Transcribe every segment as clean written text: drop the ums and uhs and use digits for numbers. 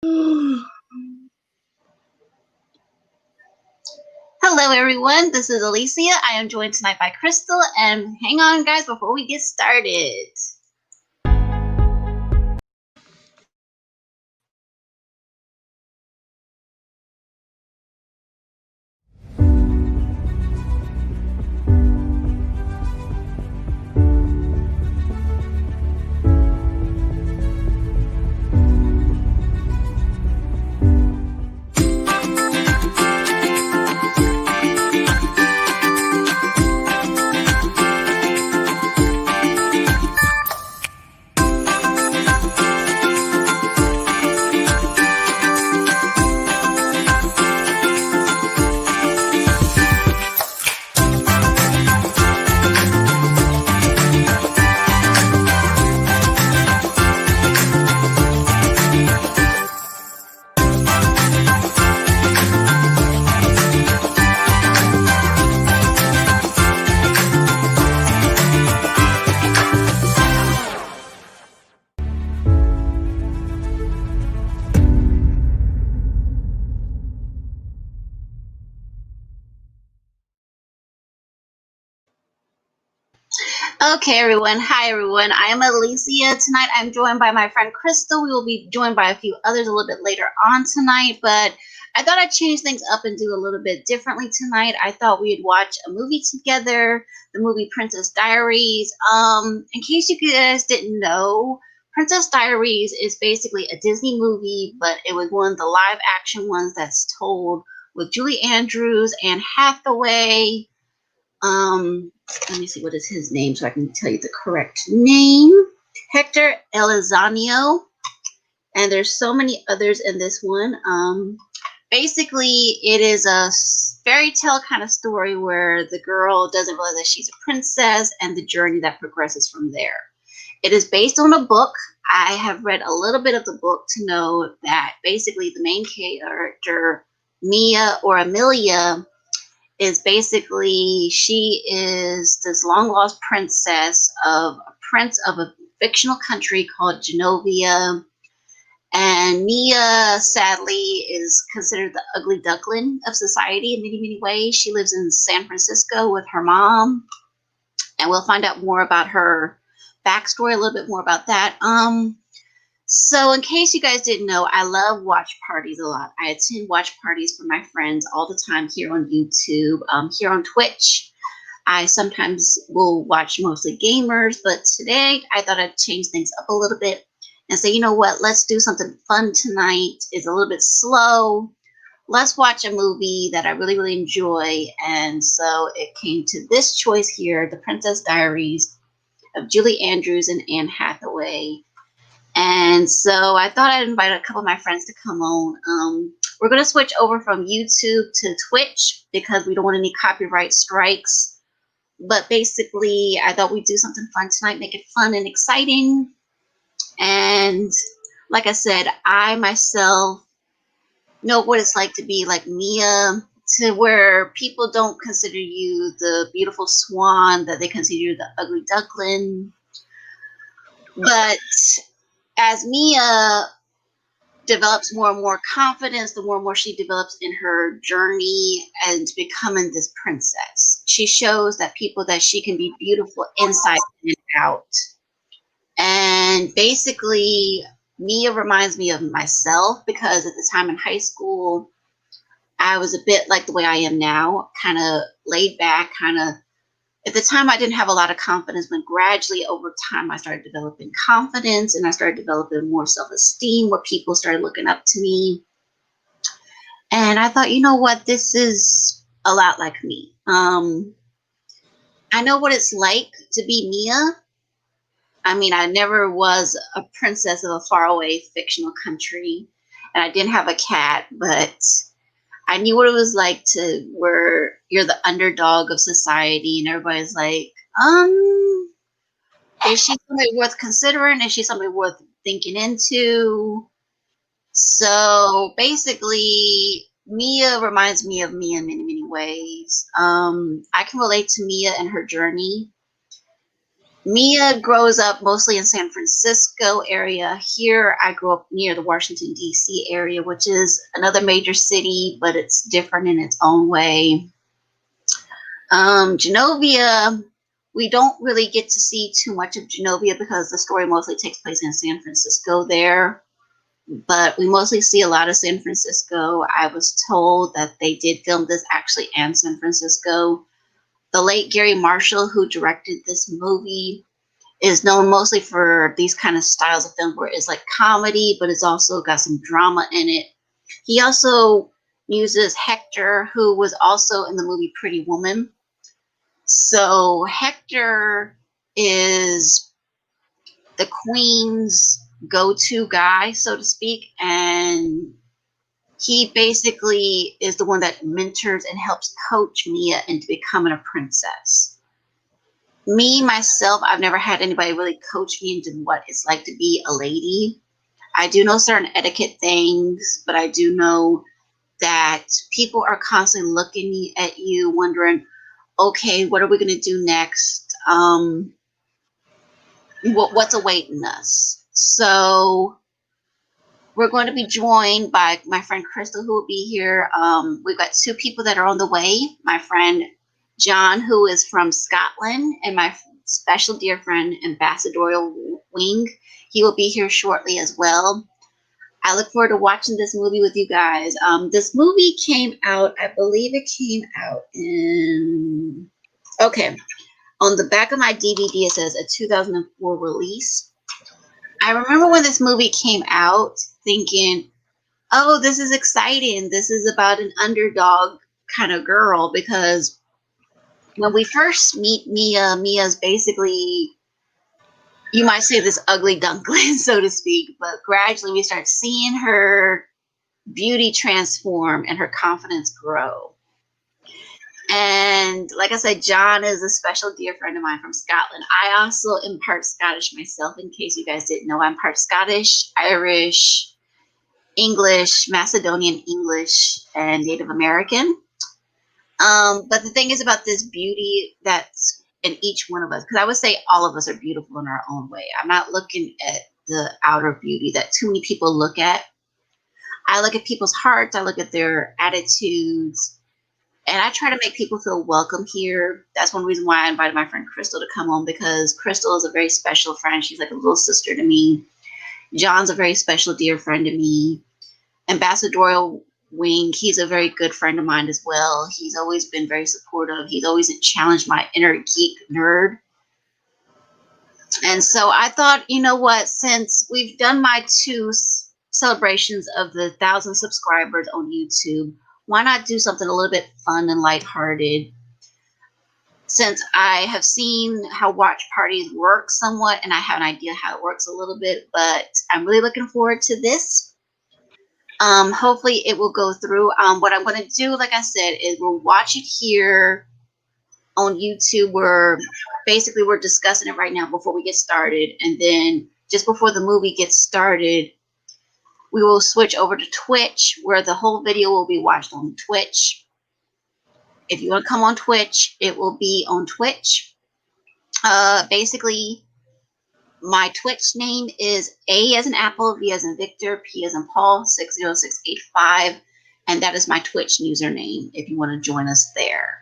Hello, everyone. This is Alicia. I am joined tonight by Crystal. And hang on, guys, before we get started. Okay, everyone. Hi, everyone. I am Alicia. Tonight, I'm joined by my friend Crystal. We will be joined by a few others a little bit later on tonight, but I thought I'd change things up and do a little bit differently tonight. I thought we'd watch a movie together, the movie Princess Diaries. In case you guys didn't know, Princess Diaries is basically a Disney movie, but it was one of the live action ones that's told with Julie Andrews, Anne Hathaway. Let me see, what is his name so I can tell you the correct name. Hector Elizondo. And there's so many others in this one. Basically, it is a fairy tale kind of story where the girl doesn't realize that she's a princess and the journey that progresses from there. It is based on a book. I have read a little bit of the book to know that basically the main character, Mia or Amelia, is basically, she is this long lost princess of a prince of a fictional country called Genovia. And Mia, sadly, is considered the ugly duckling of society in many, many ways. She lives in San Francisco with her mom. And we'll find out more about her backstory, a little bit more about that. So in case you guys didn't know, I love watch parties a lot. I attend watch parties for my friends all the time here on YouTube, here on Twitch. I sometimes will watch mostly gamers, but today I thought I'd change things up a little bit and say, you know what, let's do something fun tonight. It's a little bit slow. Let's watch a movie that I really, really enjoy. And so it came to this choice here, The Princess Diaries of Julie Andrews and Anne Hathaway. And so I thought I'd invite a couple of my friends to come on. We're going to switch over from YouTube to Twitch because we don't want any copyright strikes. But basically, I thought we'd do something fun tonight, make it fun and exciting. And like I said, I myself know what it's like to be like Mia, to where people don't consider you the beautiful swan, that they consider you the ugly duckling. But as Mia develops more and more confidence, the more and more she develops in her journey and becoming this princess, she shows that people that she can be beautiful inside and out. And basically, Mia reminds me of myself because at the time in high school, I was a bit like the way I am now, kind of laid back, kind of. At the time, I didn't have a lot of confidence, but gradually over time, I started developing confidence and I started developing more self-esteem where people started looking up to me. And I thought, you know what, this is a lot like me. I know what it's like to be Mia. I mean, I never was a princess of a faraway fictional country, and I didn't have a cat, but I knew what it was like to where you're the underdog of society and everybody's like, is she somebody worth considering? Is she somebody worth thinking into? So basically, Mia reminds me of me in many, many ways. I can relate to Mia and her journey. Mia grows up mostly in San Francisco area. Here, I grew up near the Washington D.C. area, which is another major city, but it's different in its own way. Genovia, we don't really get to see too much of Genovia because the story mostly takes place in San Francisco there. But we mostly see a lot of San Francisco. I was told that they did film this actually in San Francisco. The late Gary Marshall, who directed this movie, is known mostly for these kind of styles of film where it's like comedy, but it's also got some drama in it. He also uses Hector, who was also in the movie Pretty Woman. So Hector is the queen's go-to guy, so to speak, and he basically is the one that mentors and helps coach Mia into becoming a princess. Me, myself, I've never had anybody really coach me into what it's like to be a lady. I do know certain etiquette things, but I do know that people are constantly looking at you, wondering, okay, what are we going to do next? What's awaiting us? So we're going to be joined by my friend Crystal, who will be here. We've got two people that are on the way. My friend John, who is from Scotland, and my special dear friend, Ambassadorial Wing. He will be here shortly as well. I look forward to watching this movie with you guys. This movie came out, I believe it came out in. Okay, on the back of my DVD, it says a 2004 release. I remember when this movie came out thinking, oh, this is exciting. This is about an underdog kind of girl because when we first meet Mia, Mia's basically, you might say, this ugly duckling, so to speak, but gradually we start seeing her beauty transform and her confidence grow. And like I said, John is a special dear friend of mine from Scotland. I also am part Scottish myself, in case you guys didn't know. I'm part Scottish, Irish, English, Macedonian English, and Native American. But the thing is about this beauty that's in each one of us, because I would say all of us are beautiful in our own way. I'm not looking at the outer beauty that too many people look at. I look at people's hearts, I look at their attitudes, and I try to make people feel welcome here. That's one reason why I invited my friend Crystal to come on, because Crystal is a very special friend. She's like a little sister to me. John's a very special, dear friend to me. Ambassadorial Wing, he's a very good friend of mine as well. He's always been very supportive. He's always challenged my inner geek nerd. And so I thought, you know what, since we've done my two celebrations of the 1,000 subscribers on YouTube, why not do something a little bit fun and lighthearted? Since I have seen how watch parties work somewhat, and I have an idea how it works a little bit, but I'm really looking forward to this. Hopefully it will go through. What I'm going to do, like I said, is we'll watch it here on YouTube. We're discussing it right now before we get started, and then just before the movie gets started, we will switch over to Twitch, where the whole video will be watched on Twitch. If you want to come on Twitch, it will be on Twitch. Basically, my Twitch name is A as in Apple, V as in Victor, P as in Paul, 60685, and that is my Twitch username if you want to join us there.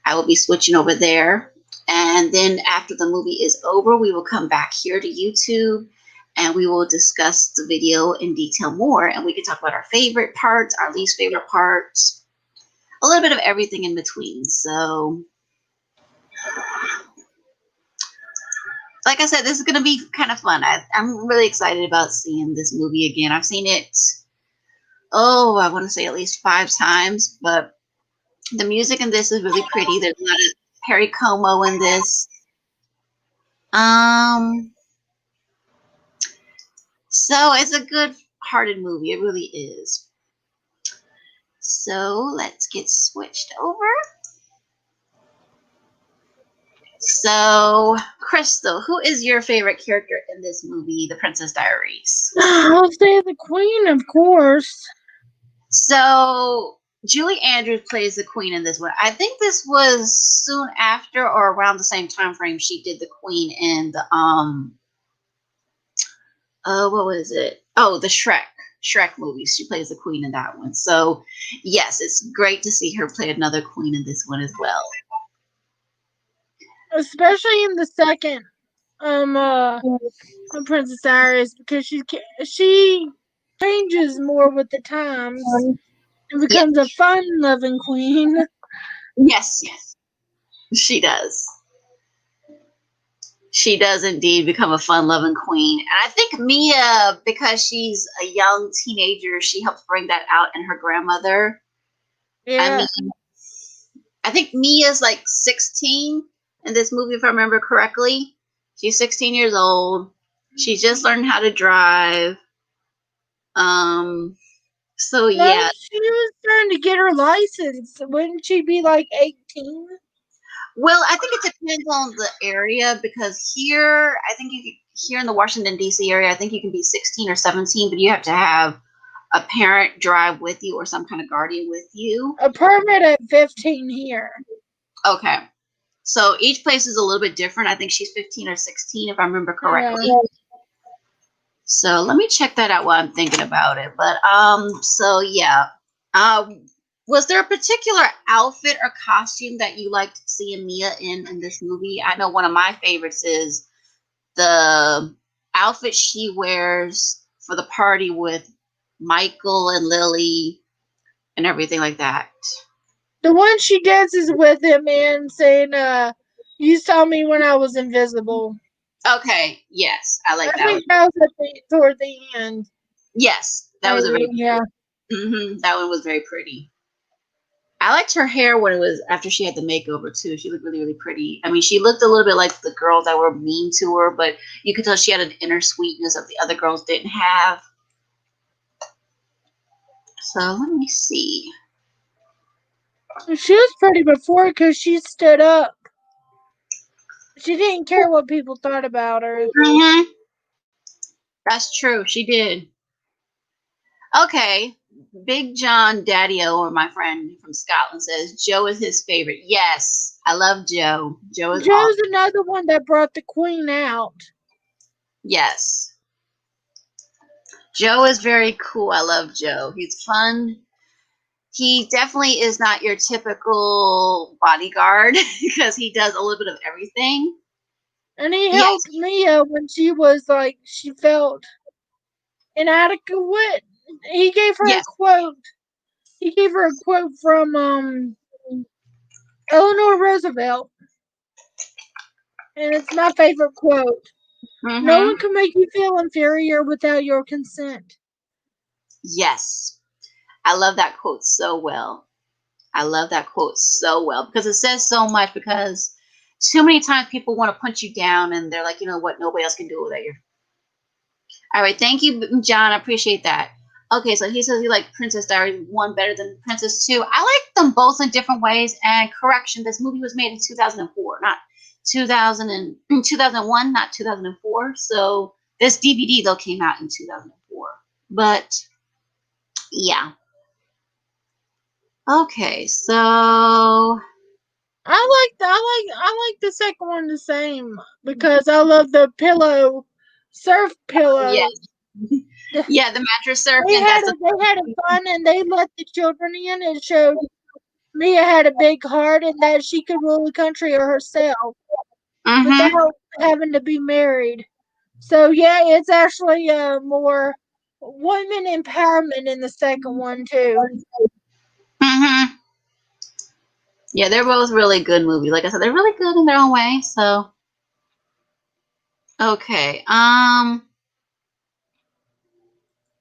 I will be switching over there, and then after the movie is over, we will come back here to YouTube, and we will discuss the video in detail more, and we can talk about our favorite parts, our least favorite parts, a little bit of everything in between. So like I said, this is going to be kind of fun. I'm really excited about seeing this movie again. I've seen it, I want to say at least 5 times, but the music in this is really pretty. There's a lot of Perry Como in this. So it's a good-hearted movie. It really is. So let's get switched over. So, Crystal, who is your favorite character in this movie, The Princess Diaries? I'll say the queen, of course. So, Julie Andrews plays the queen in this one. I think this was soon after or around the same time frame she did the queen in the what was it? Oh, the Shrek movies. She plays the queen in that one. So, yes, it's great to see her play another queen in this one as well. Especially in the second Princess Diaries, because she changes more with the times and Yeah. becomes a fun-loving queen. Yes, she does. She does indeed become a fun-loving queen. And I think Mia, because she's a young teenager, she helps bring that out in her grandmother. I Yeah, mean, I think Mia's like 16 in this movie, if I remember correctly. She's 16 years old. She just learned how to drive. Um, so no, yeah. she was trying to get her license. Wouldn't she be like 18? Well, I think it depends on the area because here, I think here in the Washington D.C. area, I think you can be 16 or 17, but you have to have a parent drive with you or some kind of guardian with you. A permit at 15 here. Okay. So each place is a little bit different. I think she's 15 or 16, if I remember Yeah. correctly. So let me check that out while I'm thinking about it. But so yeah. Um, was there a particular outfit or costume that you liked seeing Mia in this movie? I know one of my favorites is the outfit she wears for the party with Michael and Lily and everything like that. The one she dances with him in saying, you saw me when I was invisible. Okay, yes, I like I that one. think that was toward the end. Yes, that was a Maybe, very yeah. that one was very pretty. I liked her hair when it was after she had the makeover too. She looked really, really pretty. I mean, she looked a little bit like the girls that were mean to her, but you could tell she had an inner sweetness that the other girls didn't have. So let me see. She was pretty before because she stood up. She didn't care what people thought about her. Mm-hmm. That's true. She did. Okay. Big John Daddy-O, or my friend from Scotland, says Joe is his favorite. Yes, I love Joe. Joe is Joe's awesome. another one that brought the queen out. Yes. Joe is very cool. I love Joe. He's fun. He definitely is not your typical bodyguard because he does a little bit of everything. And he Yes, helped Mia when she was like, she felt inadequate. He gave her a yes. quote. He gave her a quote from Eleanor Roosevelt. And it's my favorite quote. No one Mm-hmm. can make you feel inferior without your consent. Yes. I love that quote so well. I love that quote so well because it says so much. Because too many times people want to punch you down and they're like, you know what, nobody else can do it without you. All right, thank you, John. I appreciate that. Okay, so he says he liked Princess Diaries 1 better than Princess 2. I like them both in different ways. And correction, this movie was made in 2004, not 2000 and 2001, not 2004. So this DVD though came out in 2004. But yeah. Okay, so I like the second one the same because I love the pillow, surf yeah, pillow. yeah, the mattress They serpent. had That's a, a they had it fun and they let the children in. It showed Mia had a big heart and that she could rule the country herself mm-hmm, without having to be married. So yeah, it's actually more women empowerment in the second one too. mm-hmm. Yeah, they're both really good movies. Like I said, they're really good in their own way. So okay,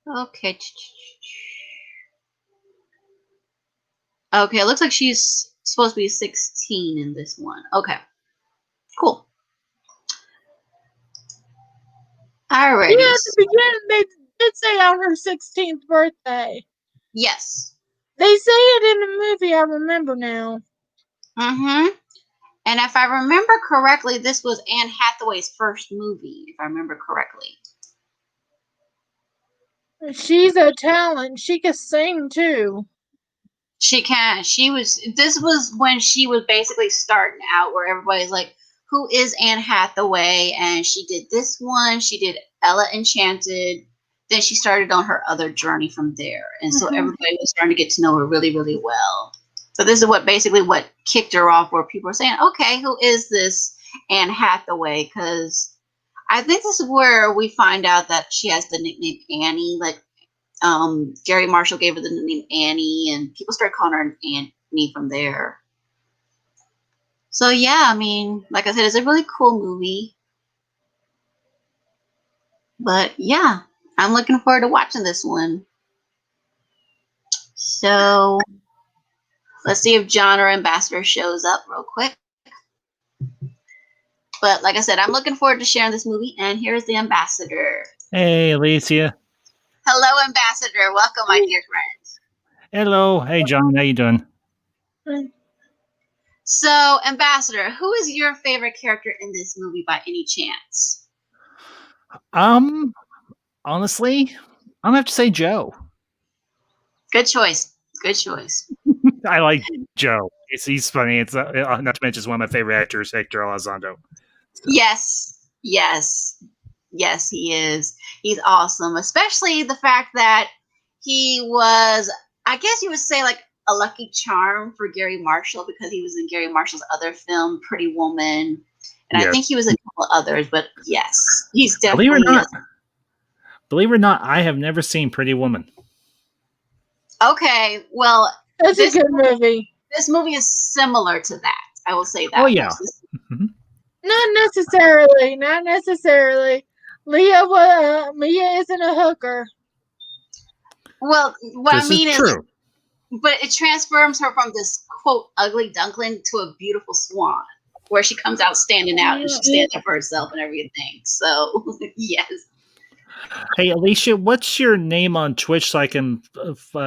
okay. Okay, it looks like she's supposed to be 16 in this one. Okay, cool. Yeah, Alrighty. at the beginning they did say on her 16th birthday. Yes. They say it in the movie. I remember now. Mm-hmm. And if I remember correctly, this was Anne Hathaway's first movie, if I remember correctly. She's a talent. She can sing too. She can. She was. This was when she was basically starting out, where everybody's like, "Who is Anne Hathaway?" And she did this one. She did Ella Enchanted. Then she started on her other journey from there, and so Mhm. everybody was starting to get to know her really, really well. So this is what basically what kicked her off, where people are saying, "Okay, who is this Anne Hathaway?" Because I think this is where we find out that she has the nickname Annie. Like Gary Marshall gave her the name Annie, and people started calling her Annie from there. So yeah, I mean, like I said, it's a really cool movie. But yeah, I'm looking forward to watching this one. So let's see if John or Ambassador shows up real quick. But like I said, I'm looking forward to sharing this movie. And here's the Ambassador. Hey, Alicia. Hello, Ambassador. Welcome, my dear friend. Hello. Hey, John. How you doing? So, Ambassador, who is your favorite character in this movie by any chance? Honestly, I'm gonna have to say Joe. Good choice. Good choice. I like Joe. He's funny. It's not to mention it's one of my favorite actors, Hector Elizondo. So. Yes, yes, yes, he is. He's awesome, especially the fact that he was, I guess you would say, like a lucky charm for Gary Marshall because he was in Gary Marshall's other film, Pretty Woman, and I Yes. think he was in a couple others. But yes, he's Believe definitely it or not, I have never seen Pretty Woman. okay. Well, That's a good movie. This movie is similar to that. I will say that. Oh yeah. Mm-hmm. Not necessarily. Not necessarily. Mia isn't a hooker. Well, what this I mean is true. But it transforms her from this quote ugly duckling to a beautiful swan, where she comes out standing out and she stands up for herself and everything. So yes. Hey Alicia, what's your name on Twitch so I can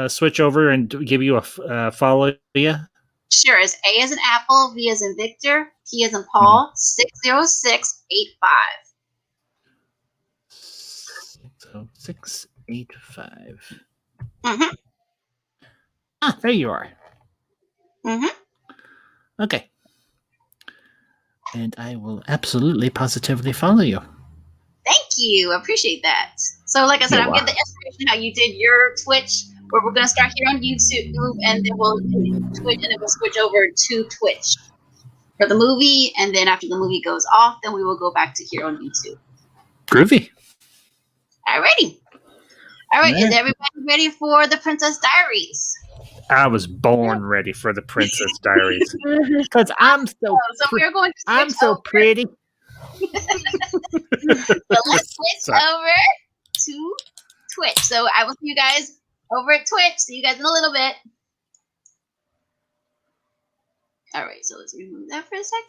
switch over and give you a follow? Yeah. Sure. It's A as in Apple, V as in Victor, P as in Paul, 60685. 60685. Mm-hmm. Ah, there you are. Mm-hmm. Okay. And I will absolutely positively follow you. Thank you. I appreciate that. So, like I said, I'll get the information how you did your Twitch, where we're going to start here on YouTube, and then we'll switch over to Twitch for the movie, and then after the movie goes off, then we will go back to here on YouTube. Groovy. Alrighty. All right. Is everybody ready for the Princess Diaries? I was born ready for the Princess Diaries because I'm so we're going to I'm so pretty. So let's switch over to Twitch. So I will see you guys over at Twitch. See you guys in a little bit. All right, so let's remove that for a second.